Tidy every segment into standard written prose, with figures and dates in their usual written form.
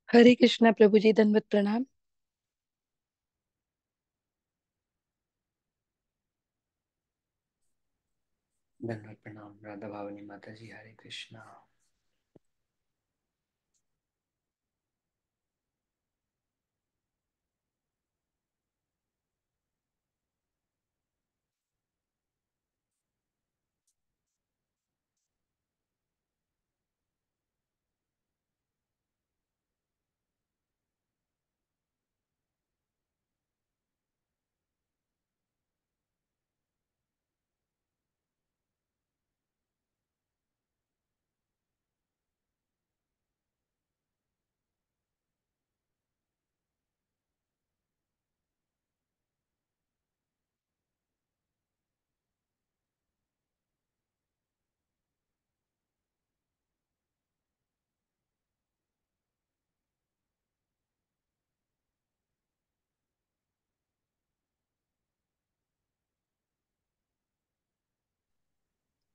हरे कृष्णा प्रभु जी, दंडवत प्रणाम। धन्यवाद। प्रणाम राधा भावनी माता जी। हरे कृष्णा।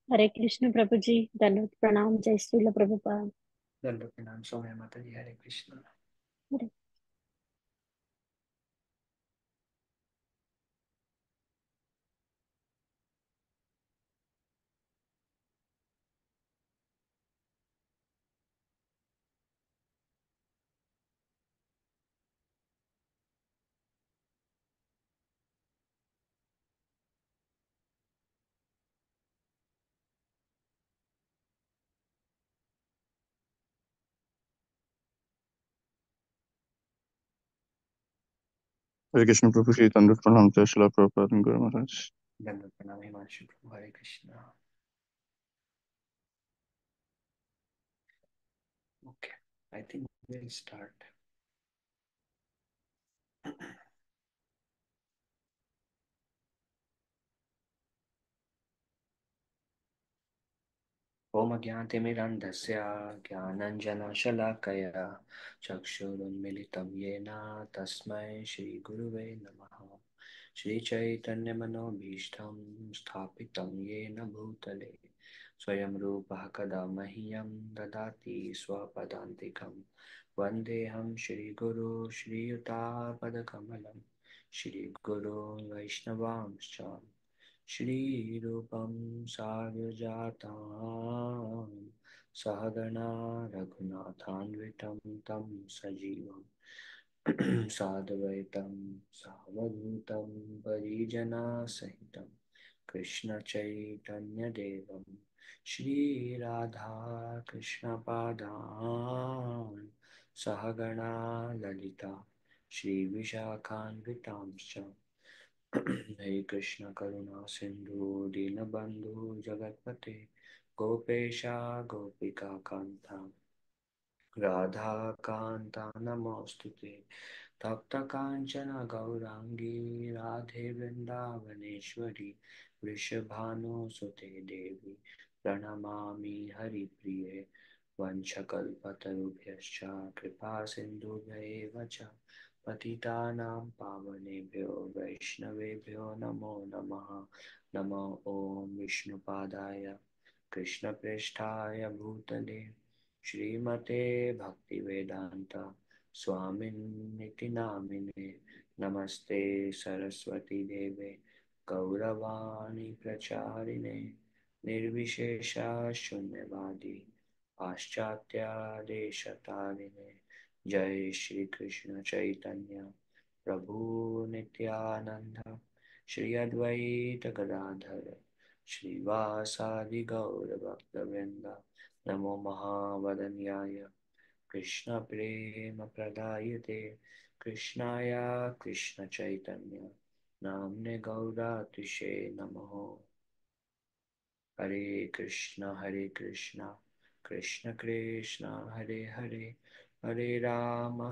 हरे कृष्ण प्रभु जी। दंडवत प्रणाम। जय श्रील प्रभुपाद। धन्यवाद। प्रणाम सोम्या माता जी। हरे कृष्णा। हरे हरे कृष्ण प्रभु श्री तंदुरुस्त प्रणाम जय श्रीला प्रभुपाद गुरु महाराज। धन्यवाद। प्रणाम Himanshu Prabhu. Hare Krishna. Okay, I think we'll start. ओम अज्ञानतिमिरन्धस्य ज्ञानाञ्जनशलाकया चक्षुरुन्मिलितं येन तस्मै श्रीगुरुवे नमः। श्रीचैतन्यमनोभीष्टं स्थापितं येन भूतले स्वयं रूपः कदा मह्यं ददाति स्वपदान्तिकं। वन्देऽहं श्रीगुरो श्रीयुतापदकमलं श्रीगुरो वैष्णवांश्च श्रीरूपं साग्रजातां सहगणा रघुनाथान्वितं तं सजीवं साद्वैतं सावधूतं परिजनसहितं कृष्णचैतन्यदेवं श्रीराधा कृष्णपादान् सहगणा ललिता श्रीविशाखान्वितांश्च। हे कृष्ण करुणा सिंधु दीनबंधु जगतपते गोपेशा गोपिका कांता राधा कांता नमोस्तुते। तप्त कांचन गौरांगी राधे वृंदावनेश्वरी वृषभानुसुते देवी प्रणमामि हरिप्रिये। वंशकल्पतरुभ्यश्च कृपा सिन्धुभ्यैव च पतितानां पावनेभ्यो वैष्णवेभ्यो नमो नमः। नमो ॐ विष्णुपादाय कृष्णप्रेष्ठाय भूतले श्रीमते भक्तिवेदांत स्वामिन्निति नामिने। नमस्ते सरस्वती देवे गौरवाणी प्रचारिणे निर्विशेषा शून्यवादी पाश्चात्य देशतारिणे। जय श्री कृष्ण चैतन्य प्रभु नित्यानंद श्री अद्वैत गदाधर श्रीवासादि गौर भक्तवृंद। नमो महावदन्याय कृष्ण प्रेम प्रदायते कृष्णाय कृष्ण चैतन्य नाम्ने गौरातिशे नमः। हरे कृष्ण कृष्ण कृष्ण हरे हरे हरे राम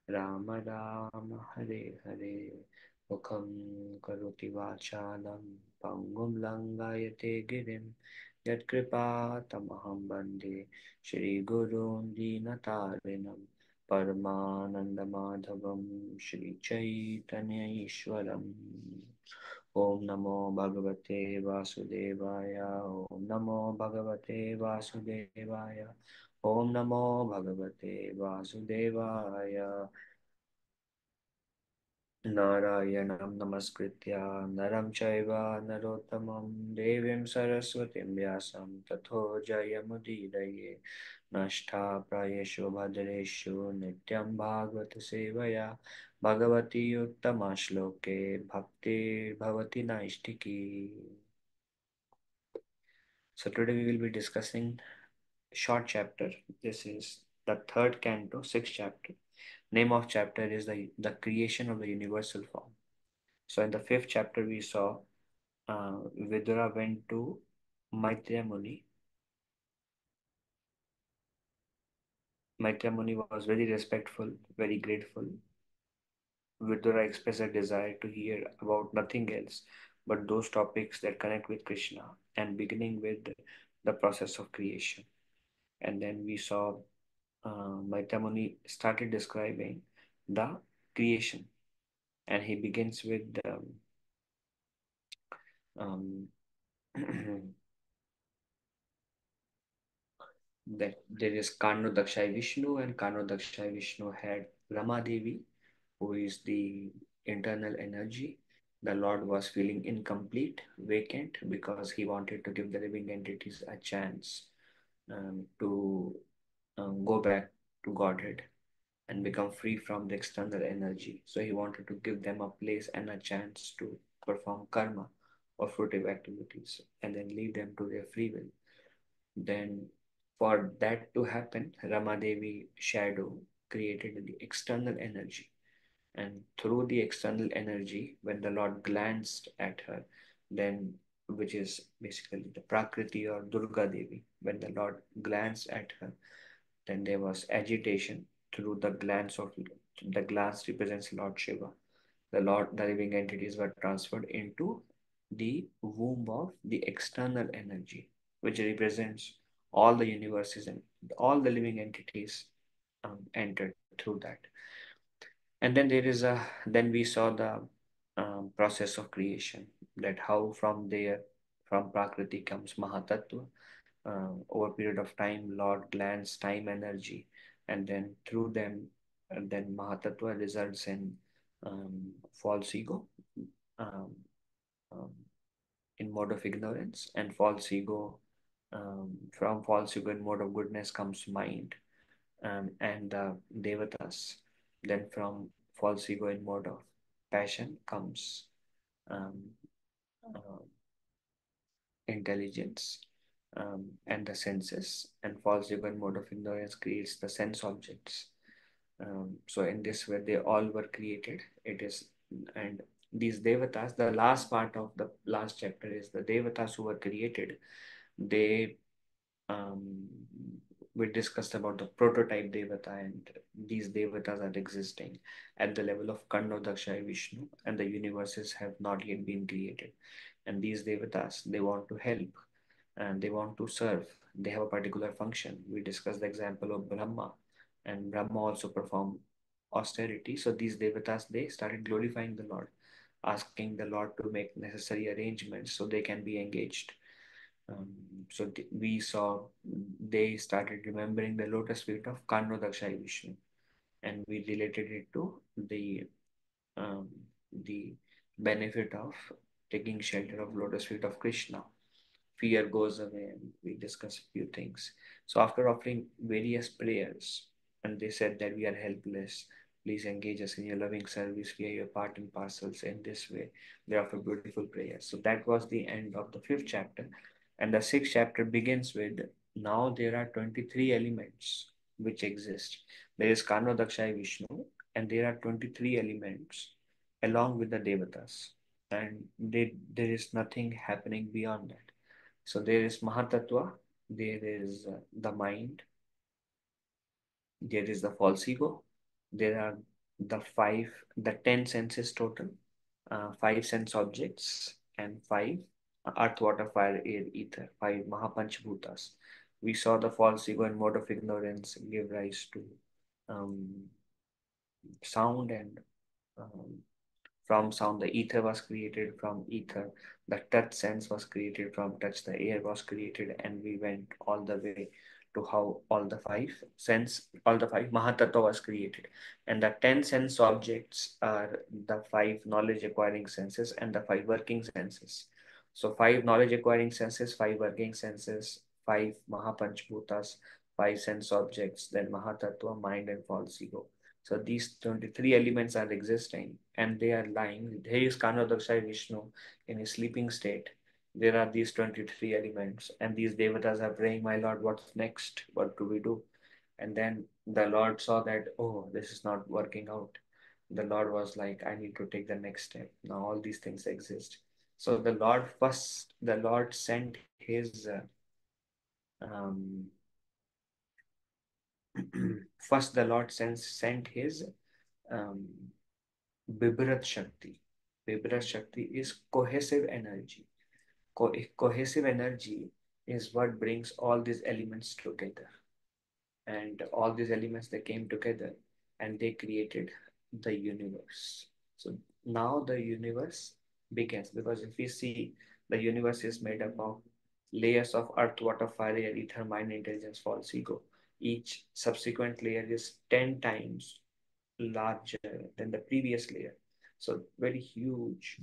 राम राम हरे हरे। मुखं करोति वाचालं पङ्गुं लङ्घयते गिरिं यत्कृपातमहं वन्दे श्रीगुरून् दीनतारिणं परमानन्दमाधवं Sri Chaitanya ईश्वरम्। Om Namo Bhagavate Vasudevaya. Om Namo Bhagavate Vasudevaya. Om Namo Bhagavate Vasudevaya. Narayanam Namaskritya Naram Chaiva Narottamam Devim Saraswatim Vyasam Tatho Jayamudiraye Nashta Prayeshu Bhadreshu Nityam Bhagavata Sevaya Bhagavati Uttama Shloke Bhakti Bhavati Naishtiki. So today we will be discussing a short chapter. This is the third canto, sixth chapter. Name of chapter is the creation of the universal form. So in the fifth chapter, we saw Vidura went to Maitreya Muni. Maitreya Muni was very respectful, very grateful. Vidura expressed a desire to hear about nothing else but those topics that connect with Krishna, and beginning with the process of creation. And then we saw Maitreya Muni started describing the creation, and he begins with um, that there is Kano Dakshai Vishnu, and Kano Dakshai Vishnu had Rama Devi, who is the internal energy. The Lord was feeling incomplete, vacant, because he wanted to give the living entities a chance to go back to Godhead and become free from the external energy. So he wanted to give them a place and a chance to perform karma or fruitive activities and then leave them to their free will. Then, for that to happen, Ramadevi shadow created the external energy. And through the external energy, when the Lord glanced at her, then which is basically the Prakriti or Durga Devi, when the Lord glanced at her, then there was agitation through the glance of the glance represents Lord Shiva. The living entities were transferred into the womb of the external energy, which represents all the universes and all the living entities entered through that. And then there is a then we saw the process of creation, that how from there from Prakriti comes Mahatattva. Over a period of time, Lord glance time energy, and then through them, then Mahatattva results in false ego, um, um, in mode of ignorance, and false ego. From false ego in mode of goodness comes mind, and the devatas. Then from false ego in mode of passion comes um, uh, intelligence, and the senses, and false ego in mode of ignorance creates the sense objects. So in this way, they all were created. It is, and these devatas, the last part of the last chapter is the devatas who were created. They um, we discussed about the prototype devata, and these devatas are existing at the level of Kando Daksha Vishnu, and the universes have not yet been created. And these devatas, they want to help and they want to serve. They have a particular function. We discussed the example of Brahma, and Brahma also performed austerity. So these devatas, they started glorifying the Lord, asking the Lord to make necessary arrangements so they can be engaged. We saw they started remembering the lotus feet of Kano Dakshai Vishnu, and we related it to um, the benefit of taking shelter of lotus feet of Krishna. Fear goes away, and we discuss a few things. So after offering various prayers, and they said that we are helpless, please engage us in your loving service. We are your part and parcels. In this way, they offer beautiful prayers. So that was the end of the fifth chapter. And the sixth chapter begins with, now there are 23 elements which exist. There is Kano Dakshai Vishnu, and there are 23 elements along with the Devatas. And there is nothing happening beyond that. So there is Mahatattva, there is the mind, there is the false ego, there are the 10 senses total, five sense objects, and five earth, water, fire, air, ether, five Mahapanchbhutas. We saw the false ego and mode of ignorance give rise to um, sound and um, From sound, the ether was created. From ether, the touch sense was created. From touch, the air was created. And we went all the way to how all the five Mahatattva was created. And the 10 sense objects are the five knowledge acquiring senses and the five working senses. So, five knowledge acquiring senses, five working senses, five Mahapanchbhutas, five sense objects, then Mahatattva, mind, and false ego. So these 23 elements are existing and they are lying. Here is Kanadakshay Vishnu in a sleeping state. There are these 23 elements, and these devatas are praying, my Lord, what's next? What do we do? And then the Lord saw that, oh, this is not working out. The Lord was like, I need to take the next step. Now all these things exist. So the Lord sent his um, first the Lord sent his um, Bibrat Shakti. Bibrat Shakti is cohesive energy. Cohesive energy is what brings all these elements together. And all these elements, they came together and they created the universe. So now the universe begins, because if we see, the universe is made up of layers of earth, water, fire, air, ether, mind, intelligence, false ego. Each subsequent layer is 10 times larger than the previous layer. So very huge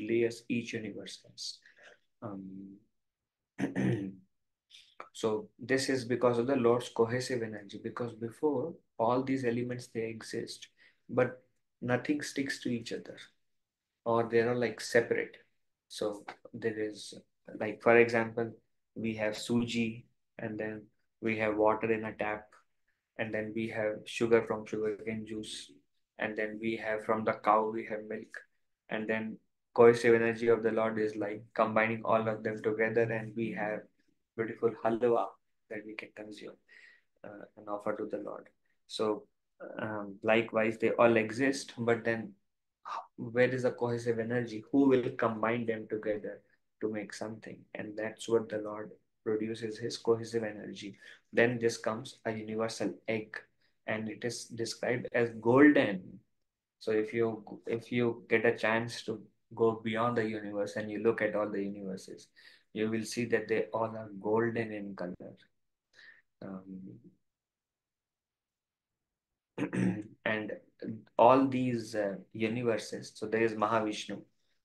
layers each universe has. Um, so this is because of the Lord's cohesive energy. Because before, all these elements, they exist, but nothing sticks to each other, or they are like separate. So there is, like, for example, we have suji, and then we have water in a tap, and then we have sugar from sugarcane juice, and then we have from the cow we have milk, and then cohesive energy of the Lord is like combining all of them together, and we have beautiful halwa that we can consume and offer to the Lord. So likewise, they all exist, but then where is the cohesive energy? Who will combine them together to make something? And that's what the Lord produces, his cohesive energy. Then this comes a universal egg, and it is described as golden. So if you get a chance to go beyond the universe and you look at all the universes, you will see that they all are golden in color. Um, and all these universes, so there is Mahavishnu,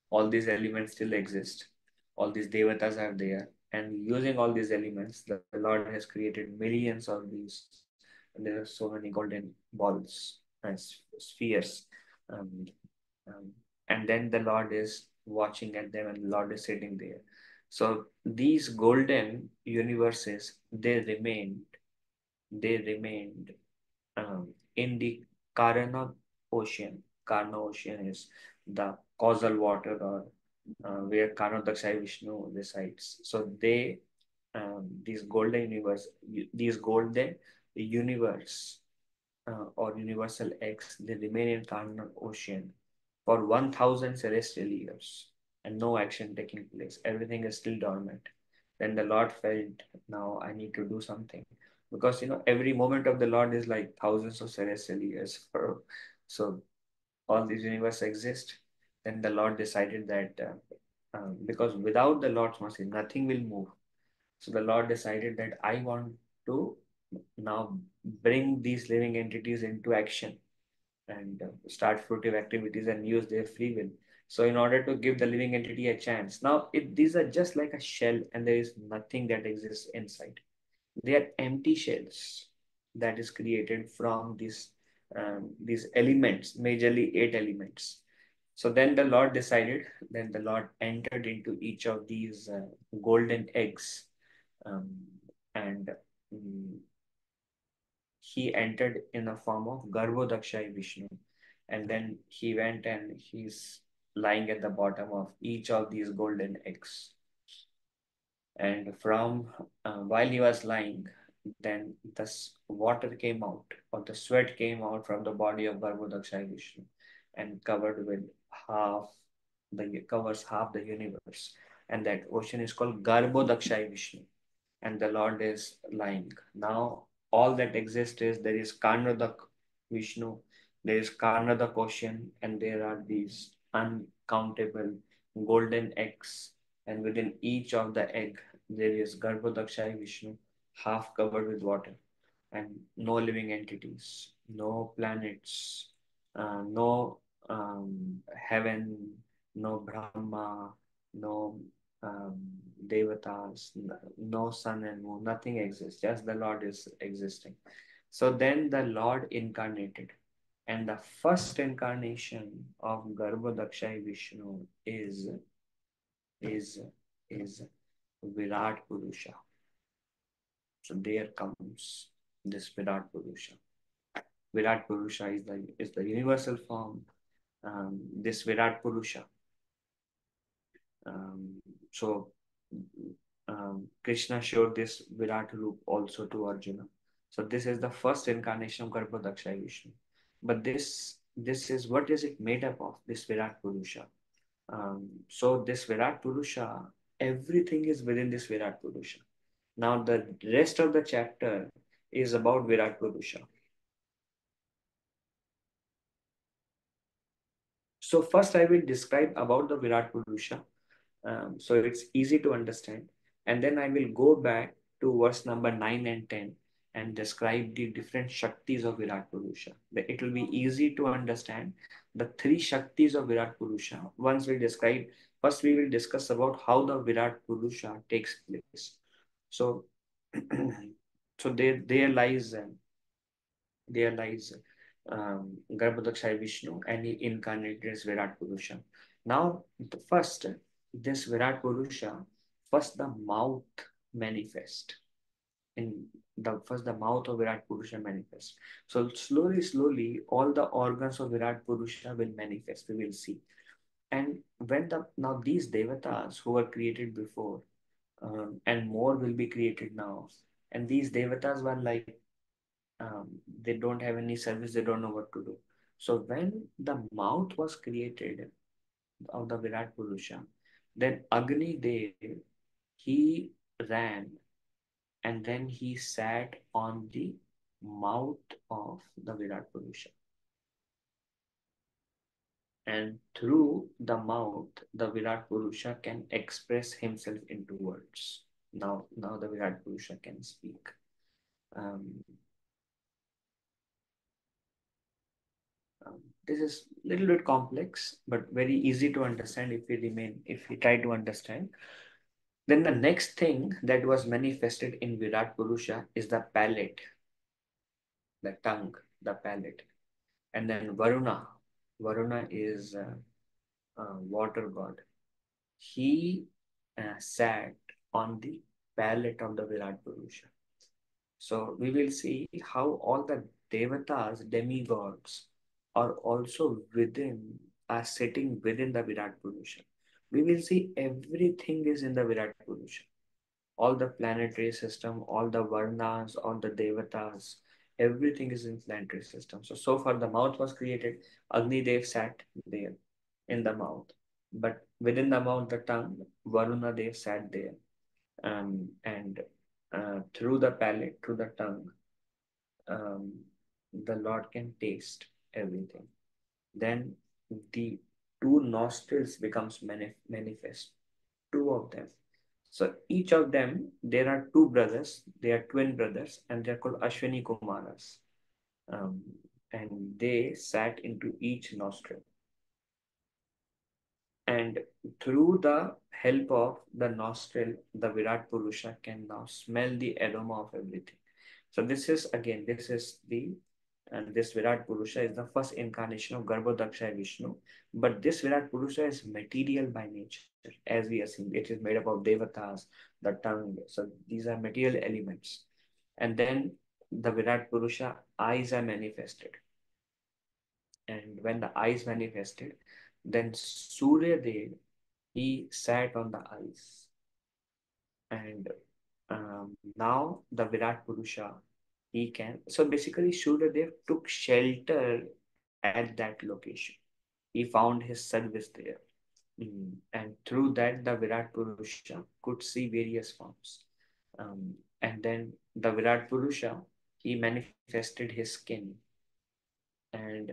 all these elements still exist, all these devatas are there, and using all these elements, the Lord has created millions of these, and there are so many golden balls and spheres. um, um, and then the Lord is watching at them, and the Lord is sitting there. So these golden universes, they remained in the Karana Ocean. Karna Ocean is the causal water, or where Karnadakshay Vishnu resides. So these golden universe or universal X, they remain in Karna Ocean for 1000 celestial years and no action taking place. Everything is still dormant. Then the Lord felt, now I need to do something. Because every moment of the Lord is like thousands of celestial years. So all these universe exist. Then the Lord decided that because without the Lord's mercy, nothing will move. So the Lord decided that I want to now bring these living entities into action and start fruitive activities and use their free will. So, in order to give the living entity a chance, now these are just like a shell, and there is nothing that exists inside. They are empty shells that is created from these elements, majorly 8 elements. So then the Lord entered into each of these golden eggs, um, and mm, he entered in the form of Garbhodakshay Vishnu. And then he went and he's lying at the bottom of each of these golden eggs. And from while he was lying, then this water came out, or the sweat came out from the body of Garbhodakshay Vishnu and covers half the universe. And that ocean is called Garbhodakshay Vishnu, and the Lord is lying. Now, all that exists is there is Karnodak Vishnu, There is Karna the Koshin, and there are these uncountable golden eggs, and within each of the egg there is Garbhodakshai Vishnu, half covered with water, and no living entities, no planets, no heaven, no Brahma, no devatas, no sun and moon, nothing exists, just the Lord is existing. So then the Lord incarnated, and the first incarnation of Garbhodakshai Vishnu is is Virat Purusha. So there comes this Virat Purusha. Virat Purusha is the universal form. This Virat Purusha. Um, so Krishna showed this Virat Roop also to Arjuna. So this is the first incarnation of Garbhodakshai Vishnu. But this is what is it made up of? This Virat Purusha. So this Virat Purusha, everything is within this Virat Purusha. Now the rest of the chapter is about Virat Purusha. So first I will describe about the Virat Purusha. So it's easy to understand. And then I will go back to verse number 9 and 10 and describe the different Shaktis of Virat Purusha. It will be easy to understand the three Shaktis of Virat Purusha. Once we describe, first we will discuss about how the Virat Purusha takes place. So, so there lies Garbhodakshai Vishnu, and he incarnated as Virat Purusha. Now, this Virat Purusha, first the mouth manifest. The mouth of Virat Purusha manifest. So slowly, all the organs of Virat Purusha will manifest. We will see. And now these devatas who were created before, and more will be created now. And these devatas were like they don't have any service, they don't know what to do. So when the mouth was created of the Virat Purusha, then Agni Dev, he ran and then he sat on the mouth of the Virat Purusha. And through the mouth, the Virat Purusha can express himself into words. Now the Virat Purusha can speak. This is a little bit complex, but very easy to understand if we try to understand. Then the next thing that was manifested in Virat Purusha is the palate, the tongue, the palate. And then Varuna. Varuna is a water god. He sat on the palate of the Virat Purusha. So we will see how all the devatas, demigods, are also are sitting within the Virat Purusha. We will see everything is in the Virat Purusha. All the planetary system, all the varnas, all the devatas, everything is in planetary system. So far the mouth was created. Agni Dev sat there in the mouth. But within the mouth, the tongue, Varuna Dev sat there. And through the palate, through the tongue, um, the Lord can taste everything. Then the two nostrils becomes manifest, two of them. So each of them, there are two brothers, they are twin brothers, and they're called Ashwini Kumaras. Um, and they sat into each nostril. And through the help of the nostril, the Virat Purusha can now smell the aroma of everything. So this is this Virat Purusha is the first incarnation of Garbhodaksha Vishnu. But this Virat Purusha is material by nature, as we are seeing. It is made up of devatas, the tongue. So these are material elements. And then the Virat Purusha eyes are manifested. And when the eyes manifested, then Surya Dev, he sat on the eyes. And now the Virat Purusha, he can. So basically, Suryadev took shelter at that location. He found his service there. And through that, the Virat Purusha could see various forms. And then the Virat Purusha, he manifested his skin. And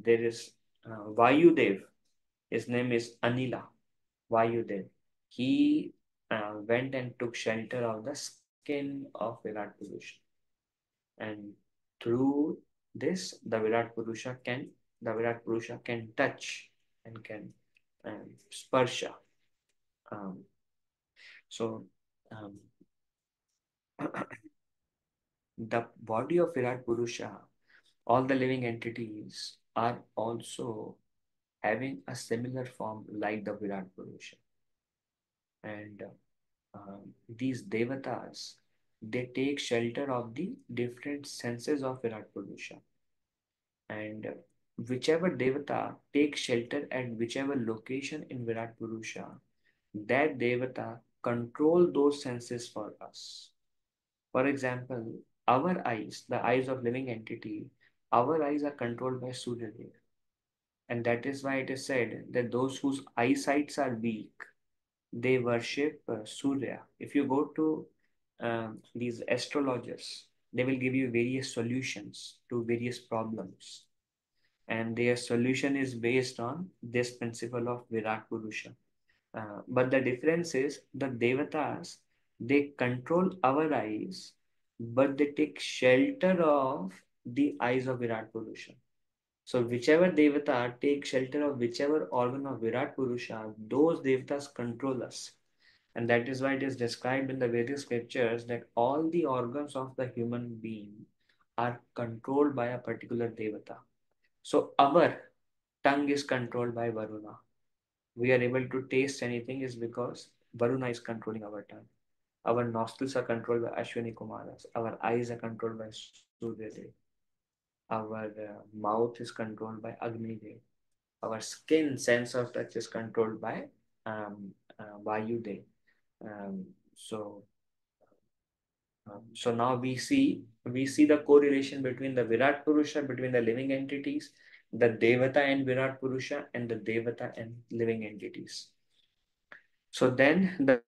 there is Vayudev. His name is Anila Vayudev. He went and took shelter of the skin of Virat Purusha, and through this, the Virat Purusha can touch and can sparsha. Um, so um, the body of Virat Purusha, all the living entities are also having a similar form like the Virat Purusha. And these devatas, they take shelter of the different senses of Virat Purusha. And whichever devata takes shelter at whichever location in Virat Purusha, that devata control those senses for us. For example, our eyes, the eyes of living entity, our eyes are controlled by Surya Dev. And that is why it is said that those whose eyesights are weak, they worship Surya. If you go to these astrologers, they will give you various solutions to various problems. And their solution is based on this principle of Virat Purusha. But the difference is the devatas, they control our eyes, but they take shelter of the eyes of Virat Purusha. So whichever devata takes shelter of whichever organ of Virat Purusha, those devatas control us. And that is why it is described in the various scriptures that all the organs of the human being are controlled by a particular devata. So our tongue is controlled by Varuna. We are able to taste anything is because Varuna is controlling our tongue. Our nostrils are controlled by Ashwini Kumaras. Our eyes are controlled by Surya Dev. Our mouth is controlled by Agni Dev. Our skin sense of touch is controlled by Vayu Dev. Um, so so now we see the correlation between the Virat Purusha, between the living entities, the Devata and Virat Purusha, and the Devata and living entities. So then the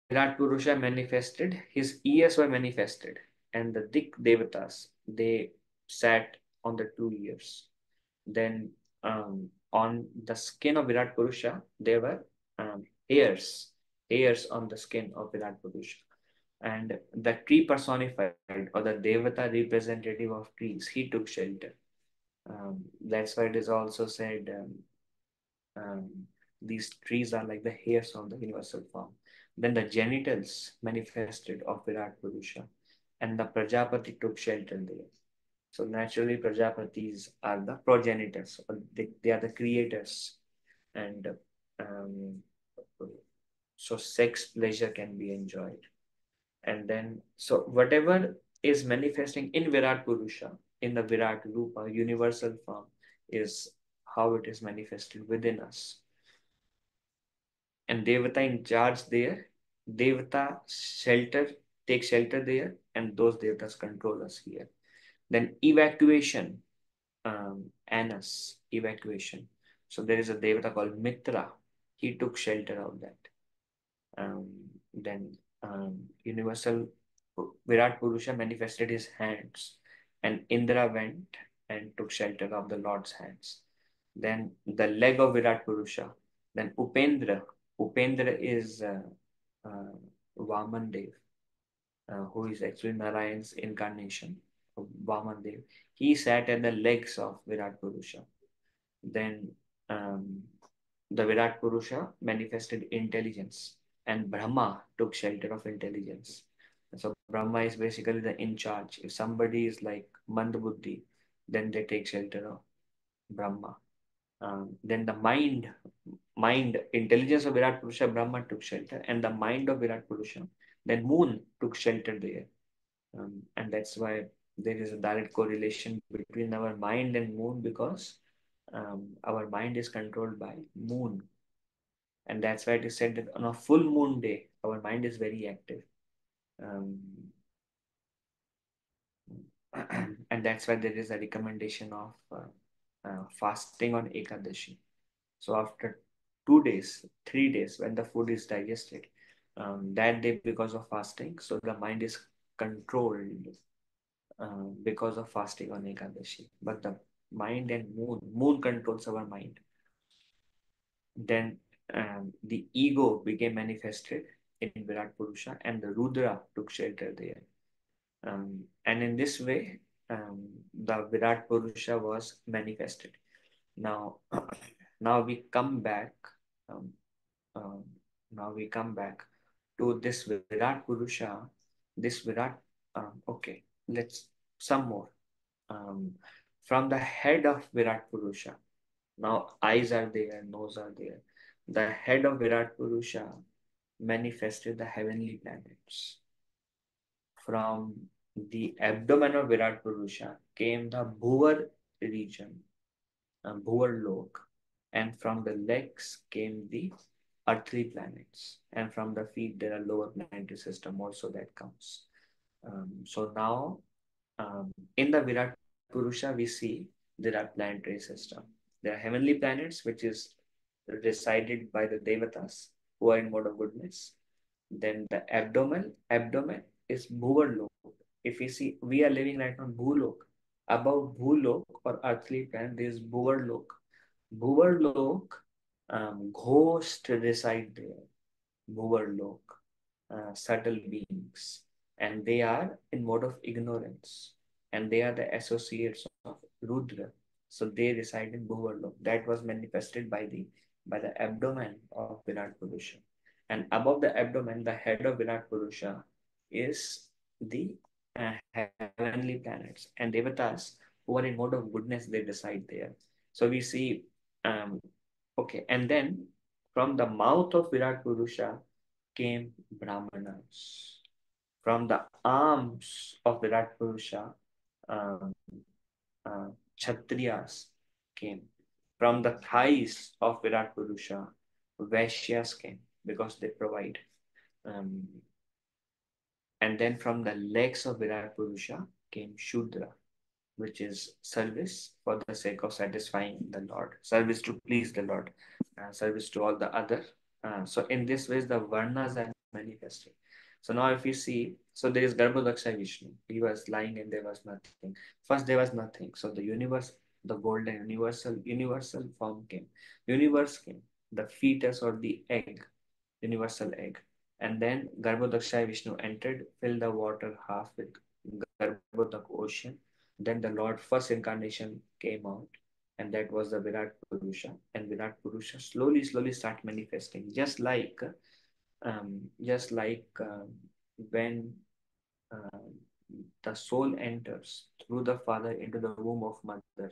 Virat Purusha manifested, his ears were manifested, and the Dik Devatas, they sat on the 2 ears. Then on the skin of Virat Purusha, there were hairs on the skin of Virat Purusha. And the tree personified, or the Devata representative of trees, he took shelter. That's why it is also said these trees are like the hairs of the universal form. Then the genitals manifested of Virat Purusha, and the Prajapati took shelter there. So naturally, Prajapatis are the progenitors, or they are the creators, and um, so sex pleasure can be enjoyed. And then, so whatever is manifesting in Virat Purusha, in the Virat Rupa, universal form, is how it is manifested within us. And Devata in charge there, Devata take shelter there, and those Devatas control us here. Then evacuation, anus, evacuation. So there is a Devata called Mitra. He took shelter of that. Then universal Virat Purusha manifested his hands, and Indra went and took shelter of the Lord's hands. Then the leg of Virat Purusha. Then Upendra is uh, Vaman Dev, who is actually Narayan's incarnation, Vaman Dev. He sat at the legs of Virat Purusha. Then um, the Virat Purusha manifested intelligence, and Brahma took shelter of intelligence. So Brahma is basically the in charge. If somebody is like Mandabuddhi, then they take shelter of Brahma. Then the intelligence of Virat Purusha, Brahma took shelter, and the mind of Virat Purusha, then moon took shelter there. And that's why there is a direct correlation between our mind and moon, because our mind is controlled by moon. And that's why it is said that on a full moon day, our mind is very active. Um, and that's why there is a recommendation of fasting on Ekadashi. So after 2 days, 3 days, when the food is digested, that day because of fasting, so the mind is controlled because of fasting on Ekadashi. But the mind and moon. Moon controls our mind. Then the ego became manifested in Virat Purusha, and the Rudra took shelter there. And in this way, the Virat Purusha was manifested. Now, now we come back. Um, um, Now we come back to this Virat Purusha. This Virat. Okay, let's some more. Um, from the head of Virat Purusha. Now eyes are there, nose are there. The head of Virat Purusha manifested the heavenly planets. From the abdomen of Virat Purusha came the Bhuvar region, Bhuvar Lok, and from the legs came the earthly planets, and from the feet there are lower planetary system also that comes. So now in the Virat Purusha we see there are planetary system. There are heavenly planets which is resided by the devatas who are in mode of goodness. Then the abdomen is Bhuvarlok. If we see, we are living right on Bhulok. Above Bhulok or earthly planet, there is Bhuvarlok. Bhuvarlok, ghosts reside there. Bhuvarlok, subtle beings, and they are in mode of ignorance, and they are the associates of Rudra. So they reside in Bhuvarlok. That was manifested by the abdomen of Virat Purusha. And above the abdomen, the head of Virat Purusha is the heavenly planets and devatas who are in mode of goodness. They reside there. So we see, um, okay, and then from the mouth of Virat Purusha came Brahmanas. From the arms of Virat Purusha, um, uh, Kshatriyas came. From the thighs of Virat Purusha, Vaishyas came because they provide. Um, and then from the legs of Virat Purusha came Shudra, which is service for the sake of satisfying the Lord, service to please the Lord, service to all the other. So in this way, the Varnas are manifested. So now if you see, so there is Garbhodaksha Vishnu. He was lying and there was nothing. First there was nothing. So the universe, the golden universal form came. Universe came. The fetus or the egg, universal egg. And then Garbhodaksha Vishnu entered, filled the water half with Garbhodak ocean. Then the Lord first incarnation came out, and that was the Virat Purusha. And Virat Purusha slowly start manifesting, just like when uh, the soul enters through the father into the womb of mother.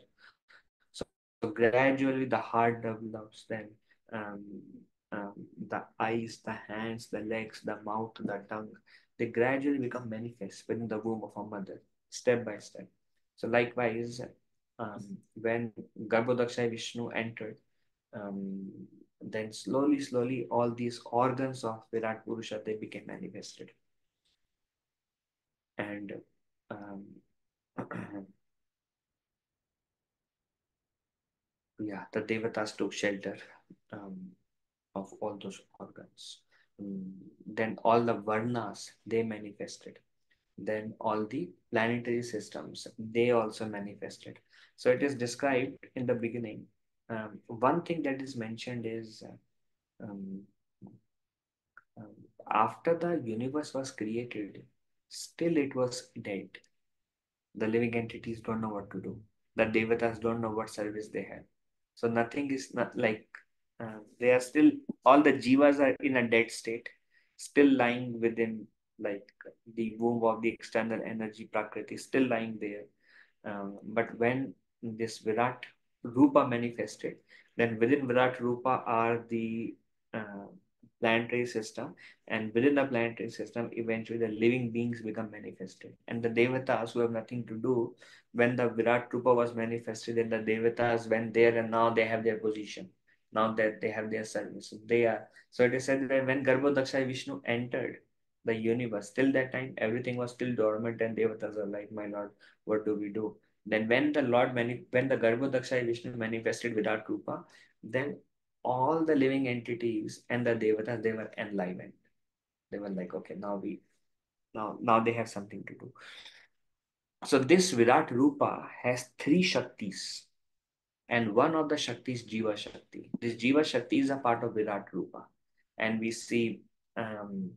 So gradually the heart develops, then um, the eyes, the hands, the legs, the mouth, the tongue, they gradually become manifest within the womb of a mother, step by step. So likewise, when Garbhodaksha Vishnu entered, um, then slowly, all these organs of Virat Purusha, they became manifested. And um, yeah, the Devatas took shelter um, of all those organs. Then all the Varnas, they manifested. Then all the planetary systems, they also manifested. So it is described in the beginning. One thing that is mentioned is um, um, after the universe was created, still it was dead. The living entities don't know what to do. The devatas don't know what service they have. So nothing is not like they are still, all the jivas are in a dead state, still lying within like the womb of the external energy prakriti, still lying there. But when this Virat Rupa manifested, then within Virat Rupa are the uh, planetary system, and within the planetary system, eventually the living beings become manifested. And the Devatas who have nothing to do, when the Virat Rupa was manifested, then the Devatas went there and now they have their position. Now that they have their service, they are. So it is said that when Garbhodaksha Vishnu entered the universe, till that time everything was still dormant, and Devatas are like, my Lord, what do we do? Then when when the Garbhodaksha Vishnu manifested Virat Rupa, then all the living entities and the Devatas, they were enlivened. They were like, okay, now they have something to do. So this Virat Rupa has three Shaktis. And one of the Shakti is Jiva Shakti. This Jiva Shakti is a part of Virat Rupa. And we see um,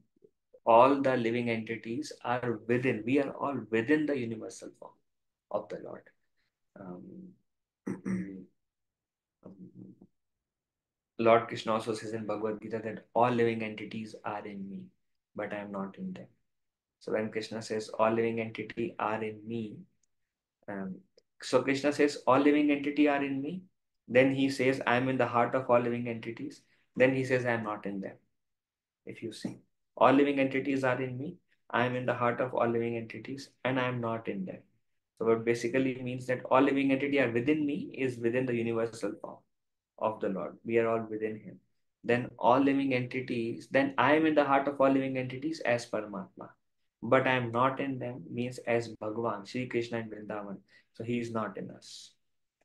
all the living entities are within, we are all within the universal form of the Lord. Um, Lord Krishna also says in Bhagavad Gita that all living entities are in me, but I am not in them. So when Krishna says all living entity are in me, um, so Krishna says all living entity are in me. Then he says I am in the heart of all living entities. Then he says I am not in them. If you see, all living entities are in me. I am in the heart of all living entities, and I am not in them. So what basically means that all living entity are within me is within the universal form of the Lord. We are all within Him. Then all living entities, then I am in the heart of all living entities as Paramatma. But I am not in them means as Bhagavan, Sri Krishna in Vrindavan. So He is not in us.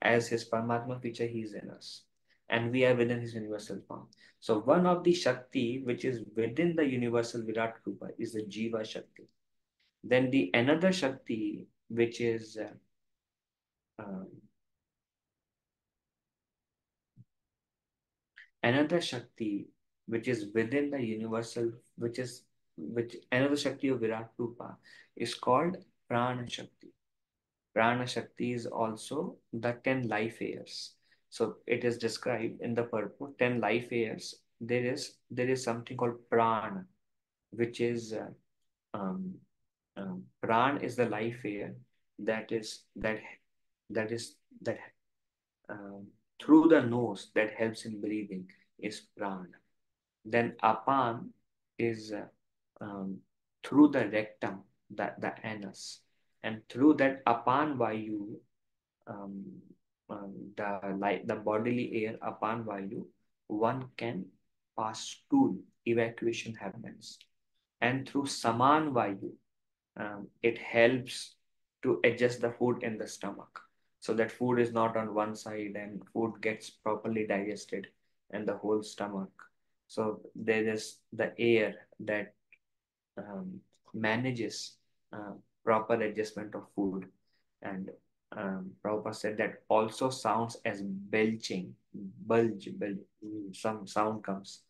As His Paramatma feature, He is in us. And we are within His universal form. So one of the Shakti which is within the universal Virat Rupa is the Jiva Shakti. Then the another Shakti which is um, another Shakti which is within the universal, which another Shakti of Virat Rupa is called Prana Shakti. Prana Shakti is also the 10 life airs. So it is described in the purport 10 life airs. There is something called Prana, which is Pran is the life air that is that is that um, through the nose that helps in breathing is Pran. Then Apan is through the rectum, the anus, and through that Apan Vayu, um, the bodily air Apan Vayu, one can pass stool, evacuation happens, and through Saman Vayu, it helps to adjust the food in the stomach so that food is not on one side and food gets properly digested in the whole stomach. So there is the air that um, manages proper adjustment of food. And Prabhupada said that also sounds as belching, bulge, some sound comes.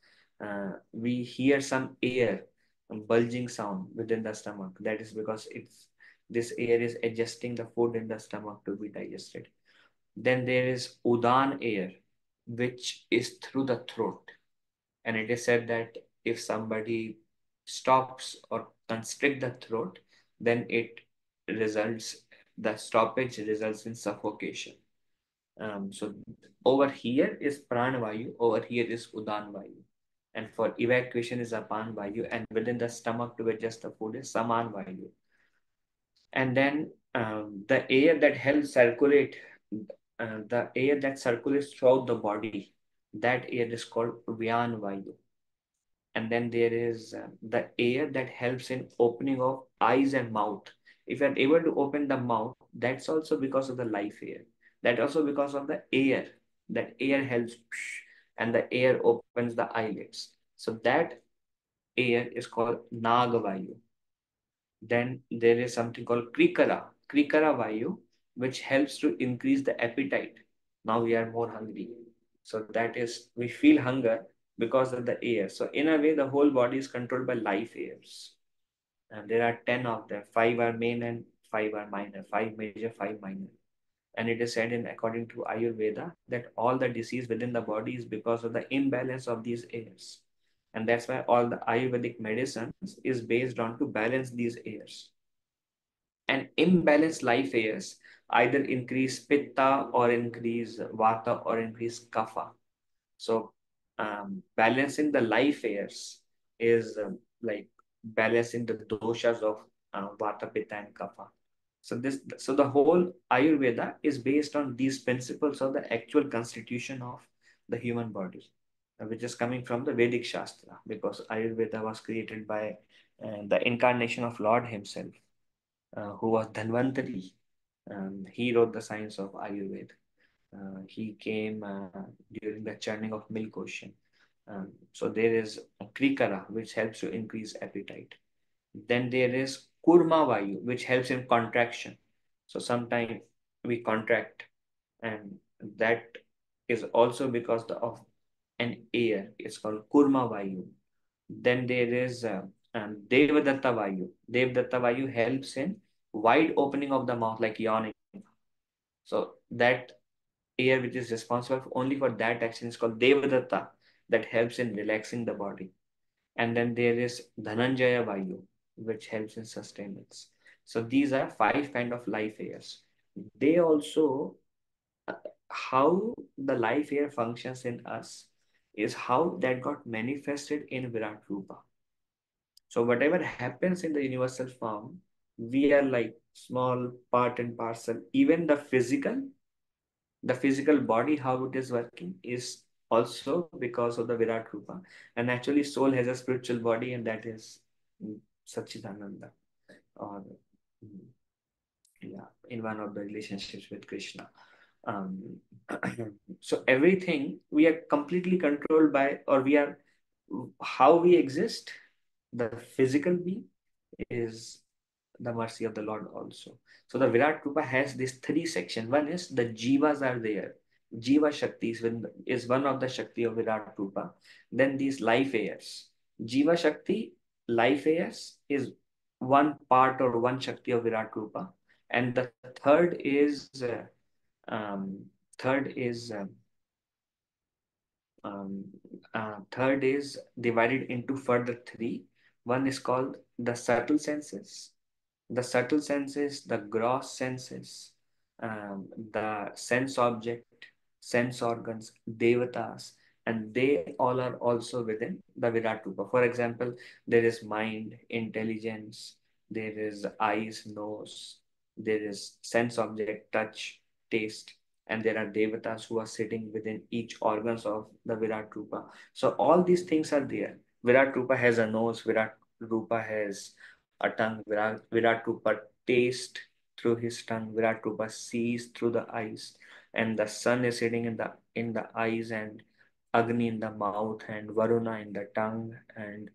We hear some air, bulging sound within the stomach. That is because this air is adjusting the food in the stomach to be digested. Then there is Udan air, which is through the throat. And it is said that if somebody stops or constrict the throat, then the stoppage results in suffocation. So over here is Pranavayu, over here is Udan Vayu. And for evacuation is Apan Vayu, and within the stomach to adjust the food is Saman Vayu. And then the air that helps circulate, the air that circulates throughout the body, that air is called Vyan Vayu. And then there is the air that helps in opening of eyes and mouth. If you're able to open the mouth, that's also because of the life air. That also because of the air. That air helps, and the air opens the eyelids. So that air is called Nagavayu. Then there is something called Krikara Vayu, which helps to increase the appetite. Now we are more hungry. So that is, we feel hunger because of the air. So in a way, the whole body is controlled by life airs. And there are 10 of them. 5 are main and 5 are minor. 5 major, 5 minor. And it is said in according to Ayurveda that all the disease within the body is because of the imbalance of these airs. And that's why all the Ayurvedic medicines is based on to balance these airs. And imbalanced life airs either increase pitta or increase vata or increase kapha. So balancing the life airs is like balancing the doshas of vata, pitta, and kapha. So the whole Ayurveda is based on these principles of the actual constitution of the human body, which is coming from the Vedic Shastra, because Ayurveda was created by the incarnation of Lord Himself, who was Dhanvantari. He wrote the science of Ayurveda. He came during the churning of milk ocean. So there is Krikara, which helps to increase appetite. Then there is Kurma Vayu, which helps in contraction. So sometimes we contract, and That is also because of an air. It's called Kurma Vayu. Then there is Devadatta Vayu. Devadatta Vayu helps in wide opening of the mouth, like yawning. So that air which is responsible only for that action is called Devadatta, that helps in relaxing the body. And then there is Dhananjaya Vayu, which helps in sustenance. So these are five kind of life airs. They also, uh, how the life air functions in us is how that got manifested in Virat Rupa. So whatever happens in the universal form, we are like small part and parcel. Even the physical body, how it is working is also because of the Virat Rupa. And actually, soul has a spiritual body, and that is Sachidananda, or yeah, in one of the relationships with Krishna. Um, so everything we are completely controlled by, or we are how we exist. The physical being is the mercy of the Lord also. So the Virat Rupa has these three sections. One is the Jivas are there. Jiva Shakti is one of the Shakti of Virat Rupa. Then these life airs. Jiva Shakti, life airs, is one part or one Shakti of Virat Rupa. And the um, third is um, third is divided into further three. One is called the subtle senses, the gross senses, the sense object, sense organs, devatas, and they all are also within the Virat Rupa. For example, there is mind, intelligence, there is eyes, nose, there is sense object, touch, taste, and there are devatas who are sitting within each organs of the Virat Rupa. So all these things are there. Virat Rupa has a nose, Virat Rupa has a tongue, Virat Rupa taste through his tongue, Virat Rupa sees through the eyes, and the sun is sitting in the eyes, and Agni in the mouth, and Varuna in the tongue, and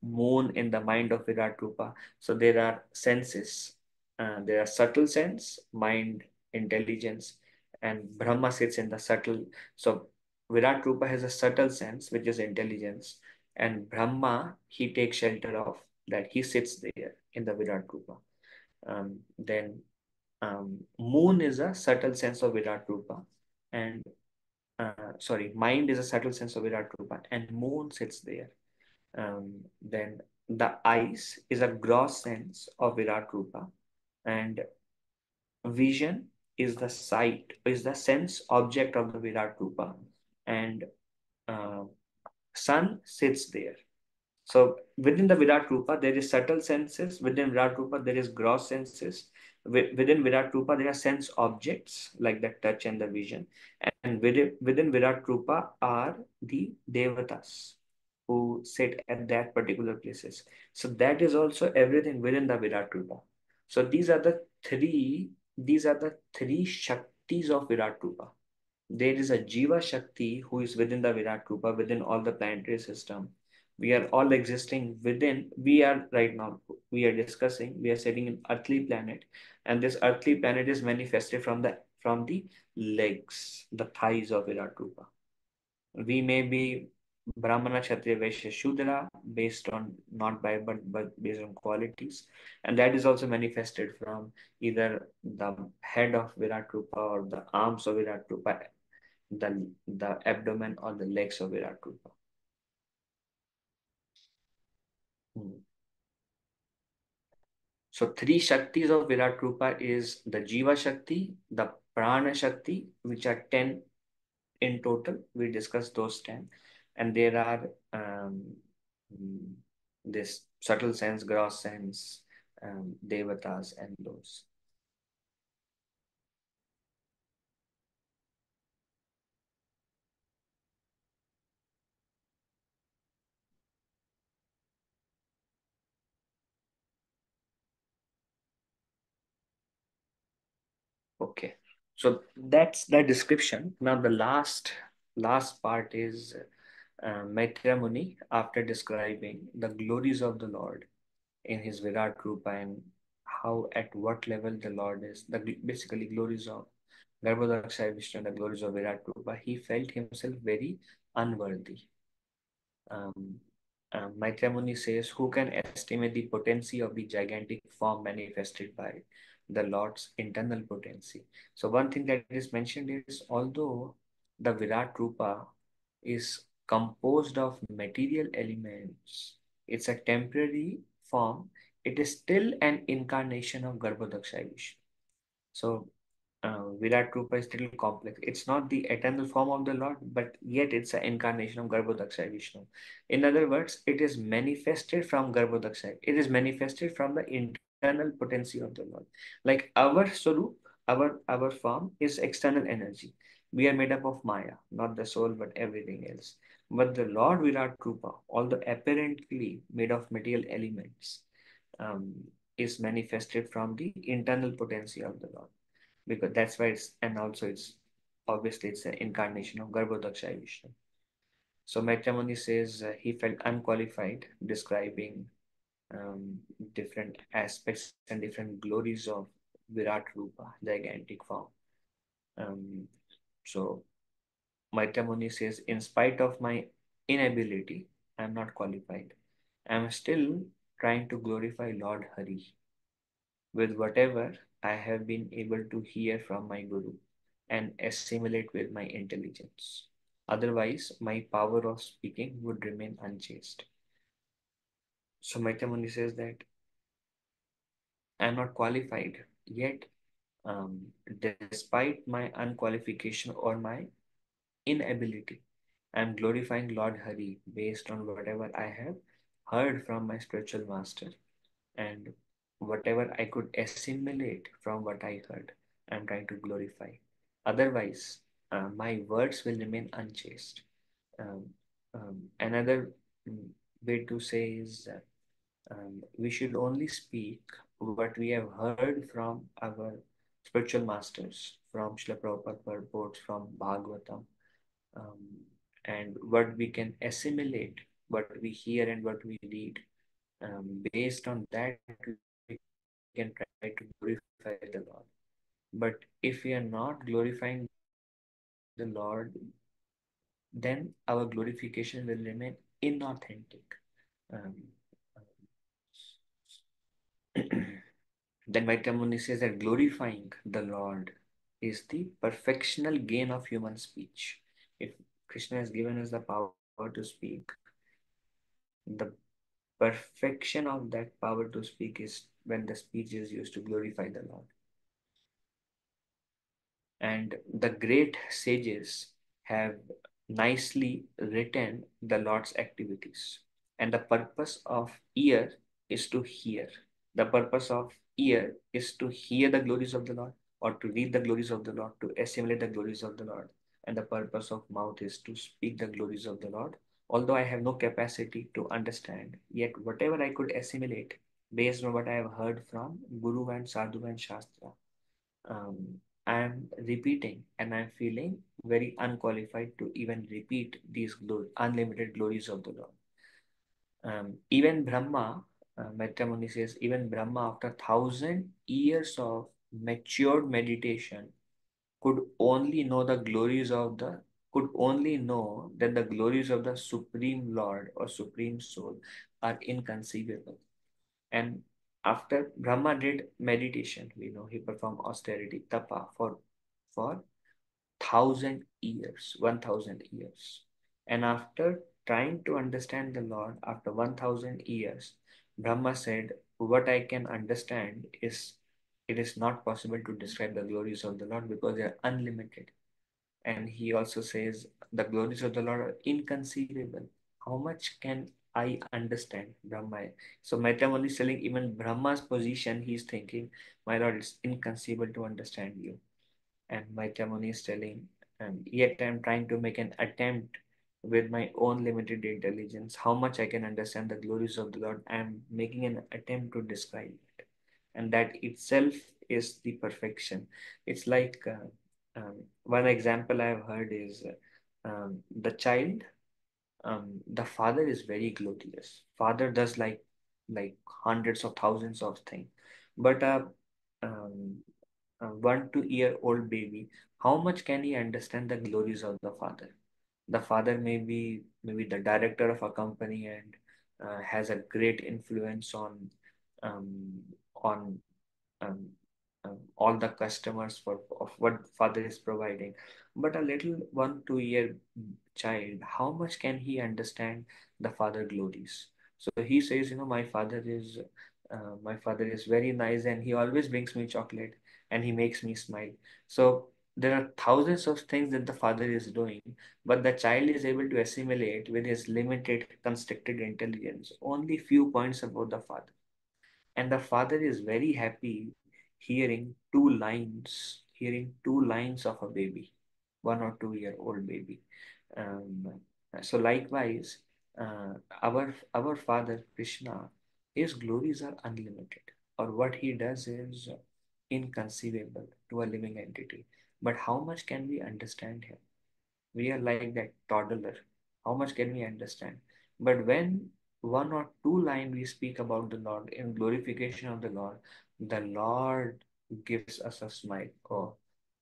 moon in the mind of Virat Rupa. So there are senses, there are subtle sense, mind, intelligence, and Brahma sits in the subtle. So Virat Rupa has a subtle sense, which is intelligence, and Brahma he takes shelter of that. He sits there in the Virat Rupa. Then Moon is a subtle sense of Virat Rupa, and sorry, mind is a subtle sense of Virat Rupa, and Moon sits there. Then the eyes is a gross sense of Virat Rupa, and vision is the sight, is the sense object of the Virat Rupa, and uh, sun sits there. So within the Virat Rupa, there is subtle senses. Within Virat Rupa, there is gross senses. Within Virat Rupa, there are sense objects like the touch and the vision. And within Virat Rupa are the Devatas who sit at that particular places. So that is also everything within the Virat Rupa. So these are the three Shaktis of Virat Rupa. There is a Jiva Shakti who is within the Virat Rupa, within all the planetary system. We are all existing within, we are right now, we are discussing, we are sitting in earthly planet, and this earthly planet is manifested from the legs, the thighs of Virat Rupa. We may be Brahmana, Kshatriya, Vaishya, Shudra based on not by but based on qualities, and that is also manifested from either the head of Virat Rupa or the arms of Virat Rupa, the abdomen or the legs of Virat Rupa. Hmm. So three Shaktis of Virat Rupa is the Jiva Shakti, the Prana Shakti, which are 10 in total. We discussed those 10. And there are mm, this subtle sense, gross sense, devatas, and those. Okay. So that's the description. Now the last part is Maitreya Muni, after describing the glories of the Lord in his Virat Rupa and how at what level the Lord is, the basically glories of Garbhodaksha Vishnu and the glories of Virat Rupa, he felt himself very unworthy. Um, Maitreya Muni says, who can estimate the potency of the gigantic form manifested by the Lord's internal potency? So one thing that is mentioned is, although the Virat Rupa is composed of material elements, it's a temporary form, it is still an incarnation of Garbhodaksha Vishnu. So Virat Rupa is still complex. It's not the eternal form of the Lord, but yet it's an incarnation of Garbhodaksha Vishnu. In other words, it is manifested from Garbhodaksha. It is manifested from the internal potency of the Lord. Like our Swarup, our form is external energy. We are made up of Maya, not the soul, but everything else. But the Lord Virat Rupa, although apparently made of material elements, um, is manifested from the internal potency of the Lord, because that's why it's, and also it's obviously it's an incarnation of Garbhodaksha Vishnu. So Maitremuni says he felt unqualified, describing um, different aspects and different glories of Virat Rupa, gigantic form. So Maitremuni says, in spite of my inability, I'm not qualified. I'm still trying to glorify Lord Hari with whatever I have been able to hear from my Guru and assimilate with my intelligence. Otherwise, my power of speaking would remain unchaste. So Maitremuni says that I'm not qualified, yet despite my unqualification or my inability, I'm glorifying Lord Hari based on whatever I have heard from my spiritual master and whatever I could assimilate from what I heard, I'm trying to glorify. Otherwise, my words will remain unchaste. Um, another way to say is we should only speak what we have heard from our spiritual masters, from Srila Prabhupada purports, from Bhagavatam, um, and what we can assimilate, what we hear and what we read. Based on that, we can try to glorify the Lord. But if we are not glorifying the Lord, then our glorification will remain inauthentic. Um, then Maitremuni says that glorifying the Lord is the perfectional gain of human speech. If Krishna has given us the power to speak, the perfection of that power to speak is when the speech is used to glorify the Lord. And the great sages have nicely written the Lord's activities. And the purpose of ear is to hear. The purpose of ear is to hear the glories of the Lord, or to read the glories of the Lord, to assimilate the glories of the Lord. And the purpose of mouth is to speak the glories of the Lord. Although I have no capacity to understand, yet whatever I could assimilate based on what I have heard from Guru and Sadhu and Shastra, I'm repeating and I'm feeling very unqualified to even repeat these unlimited glories of the Lord. Even Brahma, Maitremuni says, even Brahma, after 1,000 years of matured meditation, could only know the glories of the could only know that the glories of the Supreme Lord or Supreme Soul are inconceivable. And after Brahma did meditation, we know he performed austerity, tapa for 1,000 years, 1,000 years. And after trying to understand the Lord after 1,000 years, Brahma said, what I can understand is it is not possible to describe the glories of the Lord because they are unlimited. And he also says the glories of the Lord are inconceivable. How much can I understand Brahma? So Maitremuni is telling even Brahma's position, he's thinking, my Lord, it's inconceivable to understand you. And Maitremuni is telling, yet I'm trying to make an attempt with my own limited intelligence, how much I can understand the glories of the Lord. I'm making an attempt to describe it. And that itself is the perfection. It's like one example I've heard is the child, the father is very glorious. Father does like hundreds of thousands of things, but um, a 1 2 year old baby how much can he understand the glories of the Father? The Father may be maybe the director of a company and has a great influence um, on um, all the customers for of what Father is providing. But a little 1 2 year child, how much can he understand the Father glories? So he says, my father is very nice and he always brings me chocolate and he makes me smile. So there are thousands of things that the father is doing, but the child is able to assimilate with his limited constricted intelligence only few points about the father. And the father is very happy hearing two lines of a baby, 1 or 2 year old baby. um, so likewise, our father Krishna, his glories are unlimited, or what he does is inconceivable to a living entity. But how much can we understand him? We are like that toddler. How much can we understand? But when 1 or 2 line we speak about the Lord in glorification of the Lord gives us a smile. Oh,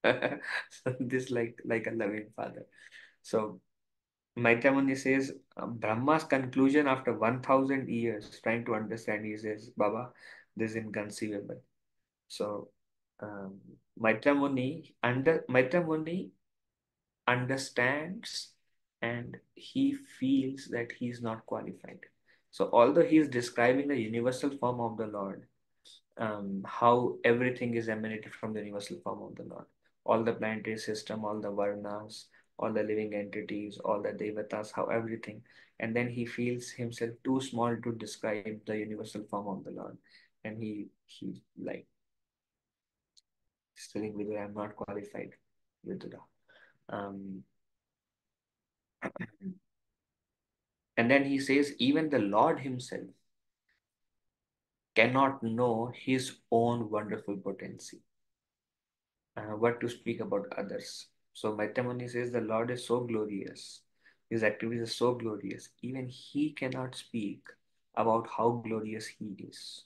so this like a loving father. So Maitremuni says Brahma's conclusion after 1,000 years trying to understand, he says, Baba, this is inconceivable. So um, Maitremuni understands and he feels that he is not qualified. So, although he is describing the universal form of the Lord, how everything is emanated from the universal form of the Lord, all the planetary system, all the varnas, all the living entities, all the devatas, how everything, and then he feels himself too small to describe the universal form of the Lord, and he like is telling Vidura, I'm not qualified, Vidura. Um, And then he says, even the Lord himself cannot know his own wonderful potency. What to speak about others? So Maitremuni says the Lord is so glorious. His activities are so glorious. Even he cannot speak about how glorious he is.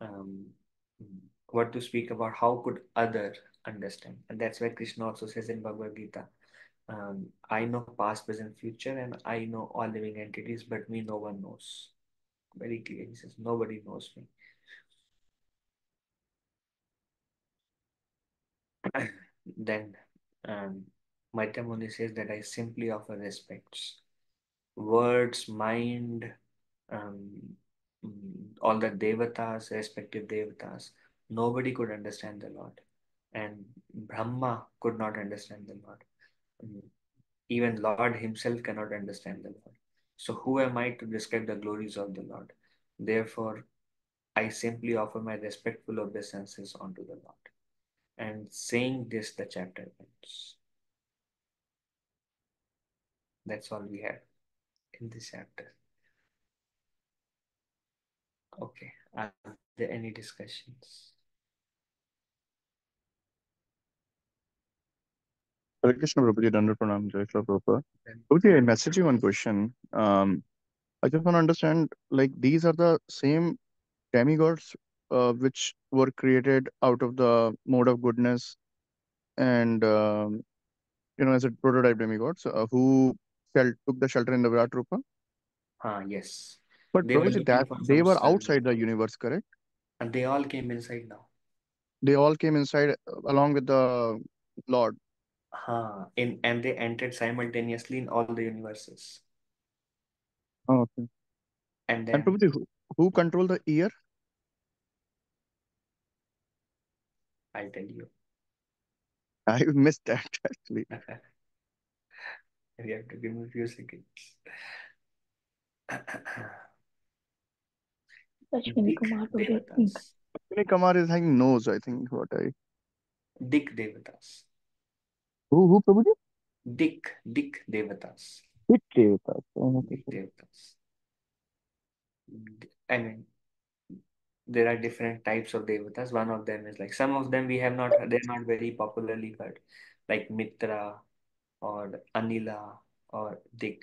Um, what to speak about how could other understand? And that's why Krishna also says in Bhagavad Gita, I know past, present, future, and I know all living entities, but me no one knows. Very clear. He says, nobody knows me. Then Maitremuni says that I simply offer respects. Words, mind, um, all the devatas, respective devatas, nobody could understand the Lord. And Brahma could not understand the Lord. Mm, Even Lord himself cannot understand the Lord. So who am I to describe the glories of the Lord? Therefore, I simply offer my respectful obeisances unto the Lord. And saying this, the chapter ends. That's all we have in this chapter. Okay. Are there any discussions? Hare Krishna Prabhuji, Dandar Pranam, Jai Shri Prabhupada. Then, Prabhuji, I message you one question. I just want to understand, like, these are the same demigods which were created out of the mode of goodness and, as a prototype demigods who took the shelter in the Virat Rupa. yes. But They were Prabhuji, looking that for they some were sun, outside the universe, correct? and they all came inside now. They all came inside along with the Lord. And they entered simultaneously in all the universes. Oh, okay. And And then Prabhuji, who control the ear? I'll tell you. I missed that actually. You have to give me a few seconds. Ashwini Dik Kumar would be Devatas. Kamar is having nose, I think. What I Dik Devatas. who Prabhuji? Dik Devatas. Which Devata? Oh, okay. Dik Devatas. I mean, there are different types of devatas. One of them is like some of them we have not they're not very popularly heard, like Mitra or Anila or Dik.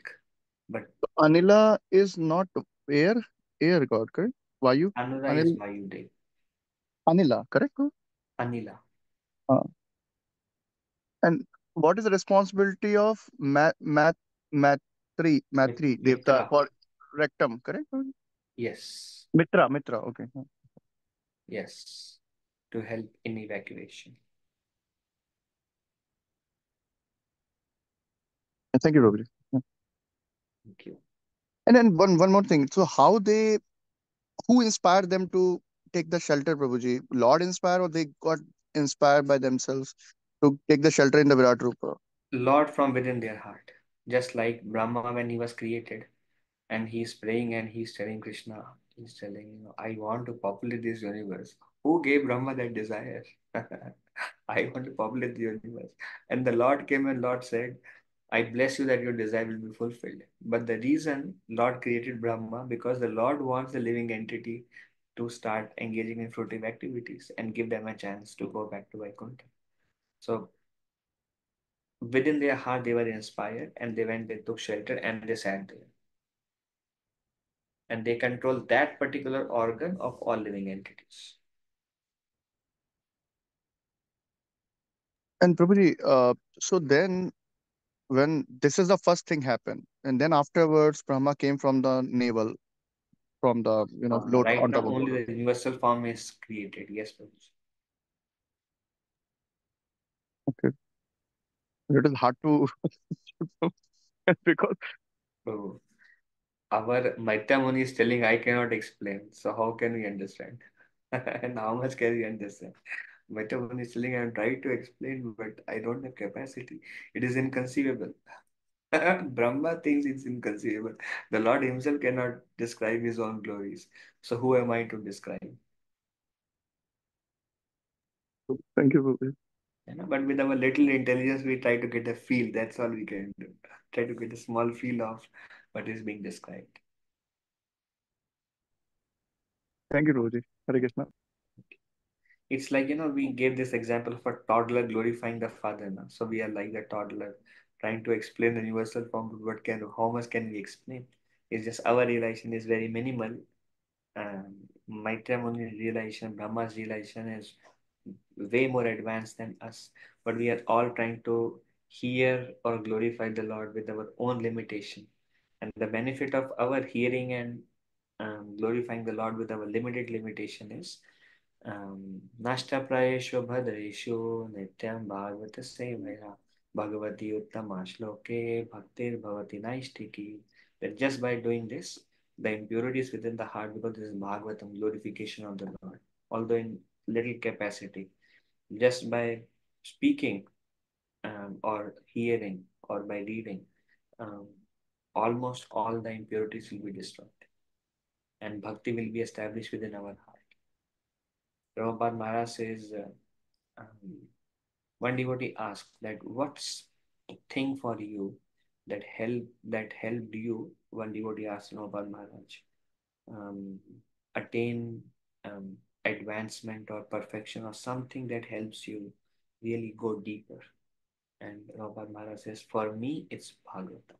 But Anila is not air, air god, correct? Vayu? Anura is Anil, Vayudev. Anila, correct? No? Anila. Uh, And what is the responsibility of Matri Devta Mitra. for rectum, correct? Yes. Mitra, okay. Yes. To help in evacuation. Thank you, Rohit. Thank you. And then one more thing. So who inspired them to take the shelter, Prabhuji? Lord inspired, or they got inspired by themselves to take the shelter in the Virat Rupa? Lord from within their heart. Just like Brahma when he was created and he's praying and he's telling Krishna, he's telling, I want to populate this universe. Who gave Brahma that desire? I want to populate the universe. And the Lord came and Lord said, I bless you that your desire will be fulfilled. But the reason Lord created Brahma, because the Lord wants the living entity to start engaging in fruitive activities and give them a chance to go back to Vaikuntha. So within their heart, they were inspired and they went, they took shelter and they sat there. And they control that particular organ of all living entities. And Prabhuji, so then when this is the first thing happened, and then afterwards Brahma came from the navel, from the load Right on now, top of only lotus. the universal form is created. Yes, Prabhuji. Okay, it is hard to because So our Maitya Muni is telling, I cannot explain. So how can we understand? And how much can we understand? Maitya Muni is telling, I'm trying to explain, but I don't have capacity. It is inconceivable. Brahma thinks it's inconceivable. The Lord Himself cannot describe His own glories. So who am I to describe? thank you, Prabhuji. But with our little intelligence, we try to get a feel. That's all we can do. Try to get a small feel of what is being described. Thank you, Prabhuji. Hare Krishna. It's like, we gave this example of a toddler glorifying the father. Now. So we are like the toddler trying to explain the universal form. How much can we explain? It's just our realization is very minimal. Maitreya Muni realization, Brahma's realization is way more advanced than us. But we are all trying to hear or glorify the Lord with our own limitation. And the benefit of our hearing and glorifying the Lord with our limited limitation is Nashtaprayeshu Bhadreshu Nityam Bhagavata Sevaya Bhagavati Uttama Shloke Bhaktir Bhavati Naishtiki. That just by doing this, the impurities within the heart, because this is Bhagavatam, glorification of the Lord, although in little capacity, just by speaking or hearing or by reading, um, almost all the impurities will be destroyed and bhakti will be established within our heart. Prabhupada Maharaj says, um, one devotee asked that what's the thing for you that helped you? One devotee asked Prabhupada Maharaj, um, attain advancement or perfection or something that helps you really go deeper. And Prabhupada Maharaj says, for me, it's Bhagavatam.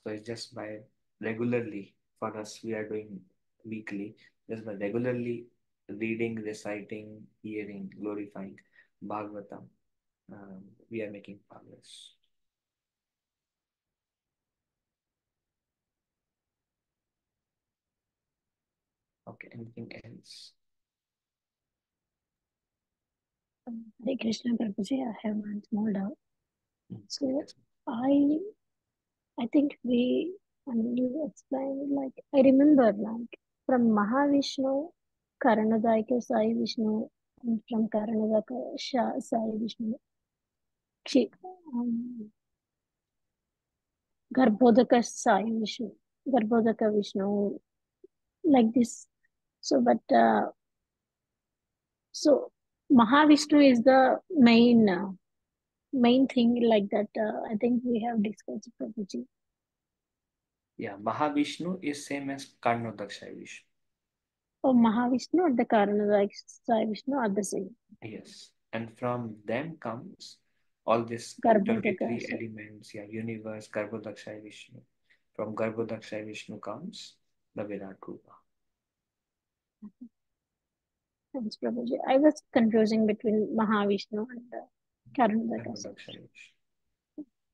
So it's just by regularly, for us, we are doing weekly, just by regularly reading, reciting, hearing, glorifying Bhagavatam, we are making progress. Okay, anything else? Hare Krishna Prabhuji, I have one small doubt. So Yes. I think you explained, like, I remember, like, from Mahavishnu, Karanadayaka Sai Vishnu, and from Karanadayaka Sai Vishnu, Kshi- um, Garbhodaka Sai Vishnu, Garbhodaka Vishnu, like this. So, so Mahavishnu is the main thing, like that. I think we have discussed, Prabhuji. Yeah, Mahavishnu is same as Karnodaksha Vishnu. Oh, Mahavishnu and the Karanadayaka Sai Vishnu are the same. Yes. And from them comes all these Garbhodaka intermediary Sai. elements, yeah, universe, Garbhodaksha Vishnu. From Garbhodaksha Vishnu comes the Virat Rupa. Thanks, Prabhuji. I was confusing between Mahavishnu and Karunadaksha. Karunadaksha.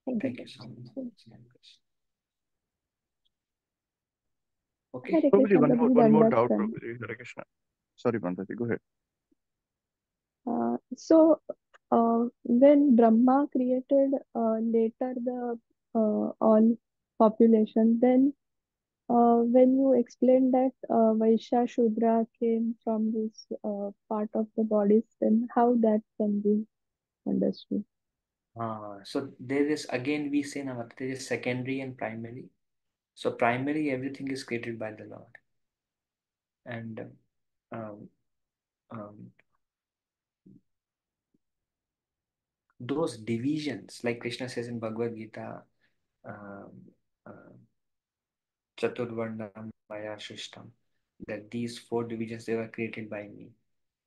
Thank Thank you. you so much. Okay. Hare Prabhuji, Krishna, Prabhuji, one more Dandavat doubt, Pranam. Prabhuji. Hare Krishna. Sorry, Pantaji, go ahead. So, when Brahma created later the all population, then when you explained that Vaishya Shudra came from this part of the bodies, then how that can be understood? So there is again we say now there is secondary and primary. So primary everything is created by the Lord, and um, um, those divisions, like Krishna says in Bhagavad Gita, um, uh, Chaturvarna Maya Shrishtam, that these four divisions they were created by me,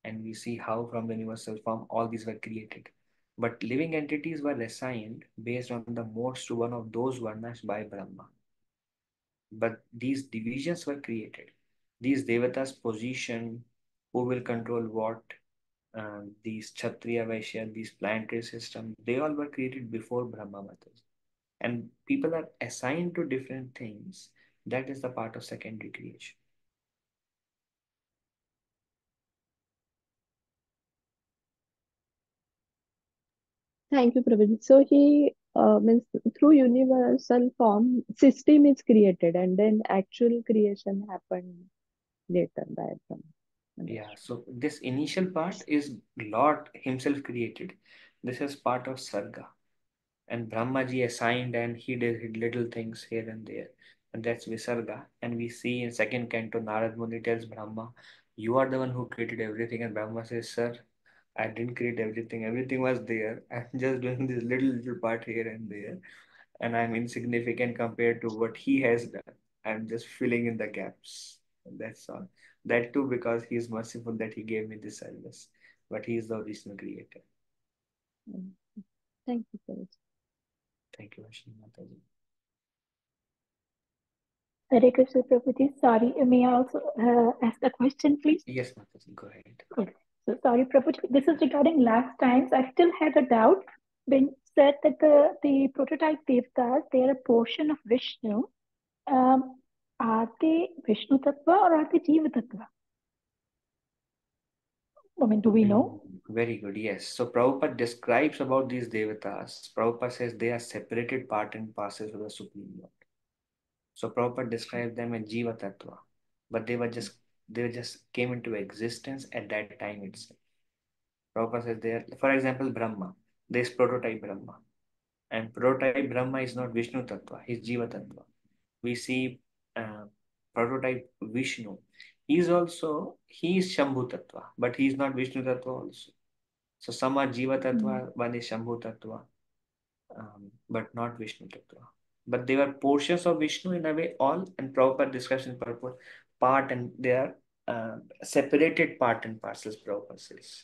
and we see how from the universal form all these were created. But living entities were assigned based on the modes to one of those varnas by Brahma. But these divisions were created. These devatas position, who will control what, these Kshatriya, Vaishya, these planetary systems, they all were created before Brahma Matas. And people are assigned to different things. That is the part of secondary creation. Thank you, Prabhuji. So he means through universal form, system is created, and then actual creation happened later by Brahma. Yeah, so this initial part is Lord Himself created. This is part of Sarga. And Brahmaji assigned and he did little things here and there. And that's Visarga. And we see in second canto, Narad Muni tells Brahma, you are the one who created everything. And Brahma says, sir, I didn't create everything. Everything was there. I'm just doing this little part here and there. And I'm insignificant compared to what he has done. I'm just filling in the gaps. And that's all. That too because he is merciful that he gave me this service. But he is the original creator. Thank you, Prabhuji. Thank you, Ashwini Mataji. Hare Krishna Prabhuji, sorry, may I also ask a question, please? Yes, Mataji, go ahead. Yes. So sorry, Prabhuji, this is regarding last times. I still had a doubt when you said that the prototype devtas, they are a portion of Vishnu. Um, are they Vishnu Tattva or are they Jiva Tattva? I mean, do we know? Very good, yes. So Prabhupada describes about these devatas. Prabhupada says they are separated part and parcel of the Supreme Lord. So Prabhupada describes them as Jiva Tattva, but they just came into existence at that time itself. Prabhupada says they are, for example, Brahma. There is prototype Brahma. And prototype Brahma is not Vishnu Tattva, he's Jiva Tattva. We see uh, prototype Vishnu. He is Shambhu Tattva, but he is not Vishnu Tattva also. So some are Jiva Tattva, one is Shambhu Tattva, but not Vishnu Tattva. But they were portions of Vishnu in a way, all, and Prabhupada describes in purport part, and they are separated part and parcels, Prabhupada says.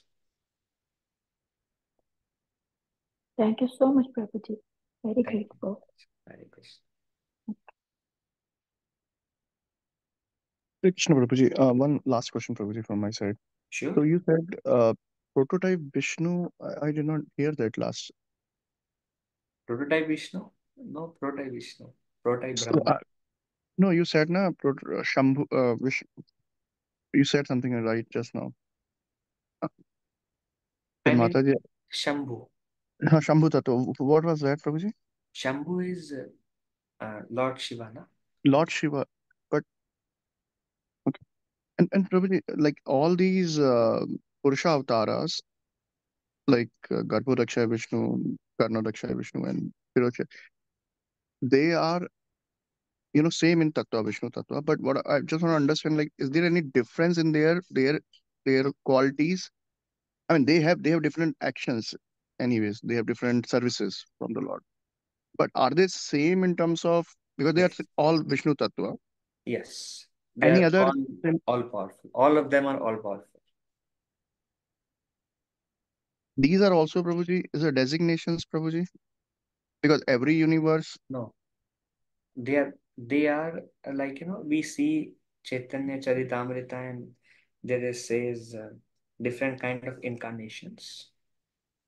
Thank you so much, Prabhuji. Very Thank you. grateful. Hare Krishna. Hare Krishna, Prabhuji. One last question, Prabhuji, from my side. Sure. So you said prototype Vishnu. I did not hear that last. Prototype Vishnu? No, prototype Vishnu. Prototype So, Brahma. no, you said na Shambhu. You said something right just now. I mean, Mataji. Shambhu. Shambhu Tattva. What was that, Prabhuji? Shambhu is Lord Shiva, na? Lord Shiva. But okay. And Prabhuji, like all these Purusha avatars, like Garbhodaksha Vishnu, Karnadaksha Vishnu, and Hiroshya, they are same in Tattva, Vishnu Tattva. But what I just want to understand, like, is there any difference in their qualities? I mean, they have different actions, anyways. They have different services from the Lord. But are they same in terms of, because they are Yes. all Vishnu Tattva? Yes. They Any are other? all powerful. All of them are all powerful. These are also, Prabhuji, is a designations, Prabhuji, because every universe. No, they are like we see Chaitanya Charitamrita and there it says different kind of incarnations.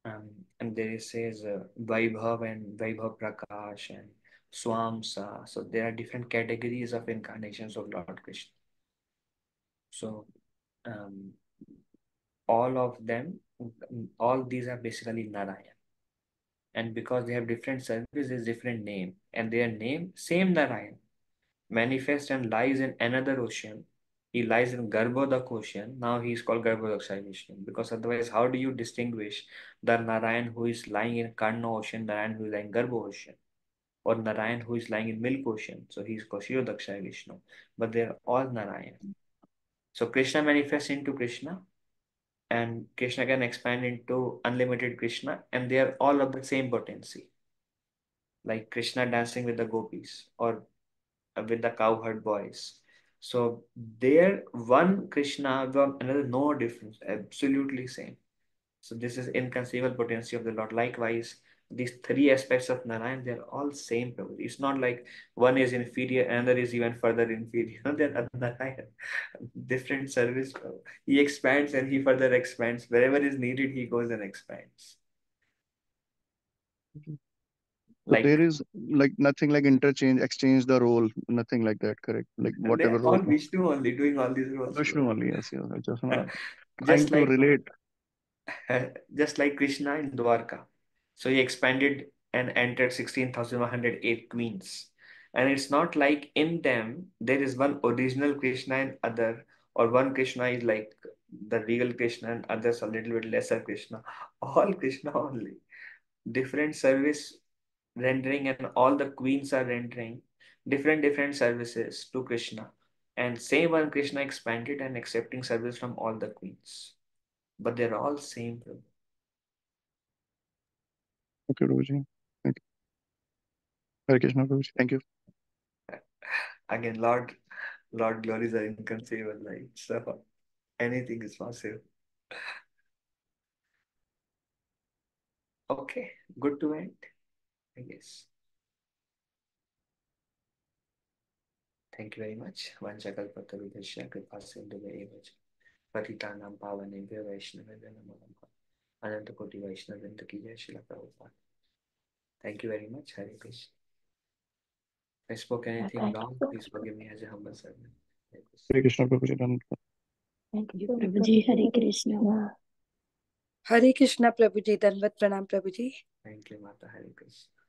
And there it says Vaibhav and Vaibhav Prakash and Swamsa. So there are different categories of incarnations of Lord Krishna. So um, all of them, all these are basically Narayan. And because they have different services, different name, and their name, same Narayan, manifests and lies in another ocean. He lies in Garbhodak ocean. Now he is called Garbhodaksha Vishnu. Because otherwise, how do you distinguish the Narayan who is lying in Karna ocean, Narayan who is lying in Garbho ocean, or Narayan who is lying in Milk ocean? So he is called Kshirodaksha Vishnu. But they are all Narayan. So Krishna manifests into Krishna, and Krishna can expand into unlimited Krishna, and they are all of the same potency. Like Krishna dancing with the gopis, or with the cowherd boys. So there, one Krishna, one another, no difference, absolutely same. So this is inconceivable potency of the Lord. Likewise, these three aspects of Narayan, they're all same Prabhu. It's not like one is inferior, another is even further inferior. No, they're Narayan. Different service. Prabhu. He expands and he further expands. Wherever is needed, he goes and expands. So Like, there is like nothing like exchange the role, nothing like that, correct? Like whatever they're all role. Vishnu only doing all these roles. Vishnu only, yes, yes. I just trying Just to like relate. just like Krishna in Dwarka. So he expanded and entered 16,108 queens. And it's not like in them there is one original Krishna and other, or one Krishna is like the real Krishna and others a little bit lesser Krishna. All Krishna only. Different service rendering, and all the queens are rendering different services to Krishna. And same one Krishna expanded and accepting service from all the queens. But they're all same. Okay, Prabhuji. Thank you. Hare Krishna, Prabhuji. Thank you. Again, Lord glories are inconceivable, right? So anything is possible. Okay, good to end, I guess. Thank you very much. Vanchakalpatarubhashya kripasindhuvaevacha patitanam pavanebhyo vaishnavebhyo namo namaha. Anantakoti Vaishnavendra ki jai, Srila Prabhupada. Thank you very much. Hare Krishna. If I spoke anything Thank wrong, you. please forgive me as a humble servant. Hare Krishna. Hare Krishna, Prabhuji. Thank you, Prabhuji, Hare Hare Krishna. Krishna. Hare Krishna Prabhuji, Danvat Pranam Prabhuji. Thank you, Mata. Hare Krishna.